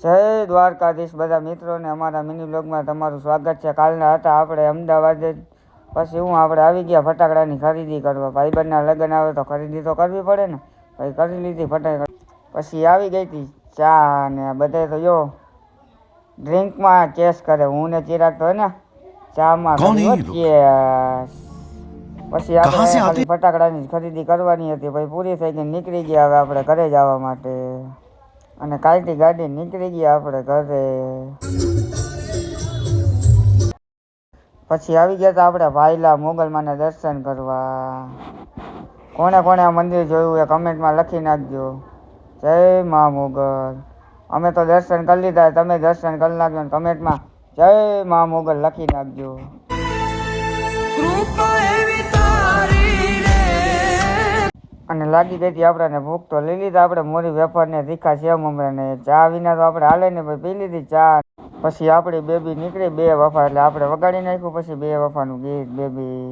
જય દ્વારકાધીશ બધા મિત્રોને અમારા મિની બ્લોગમાં તમારું સ્વાગત છે। કાલના હતા આપણે અમદાવાદ જ, પછી આપણે આવી ગયા ફટાકડાની ખરીદી કરવા। ભાઈબંધના લગ્ન આવે તો ખરીદી તો કરવી પડે ને, ભાઈ કરી લીધી ફટાકડા। પછી આવી ગઈ હતી ચા ને બધે તો જો ડ્રિંકમાં ચેસ કરે, હું ને ચિરાગ તો ને ચામાં કરી ચેસ। પછી આપણે ખાલી ફટાકડાની ખરીદી કરવાની હતી, ભાઈ પૂરી થઈ ગઈ, નીકળી ગયા હવે આપણે ઘરે જવા માટે। અને કાલથી ગાડી નીકળી ગયા આપણે ઘરે। પછી આવી ગયા હતા આપણે ભાઈલા મોગલમાના દર્શન કરવા। કોણે કોણે આ મંદિર જોયું એ કમેન્ટમાં લખી નાખજો। જય મા મોગલ। અમે તો દર્શન કરી લીધા, તમે દર્શન કરી નાખજો ને કમેન્ટમાં જય મા મોગલ લખી નાખજો। અને લાગી ગઈ હતી આપણને ભૂખ, તો લઈ લીધા આપણે મોરી વેફર ને તીખા સેવ મમરા ને ચા વિના તો આપણે હાલે ને ભાઈ, પી લીધી ચા। પછી આપણી બેબી નીકળી 2 વફા, એટલે આપણે વગાડી નાખ્યું પછી 2 વફાનું ગીત બેબી।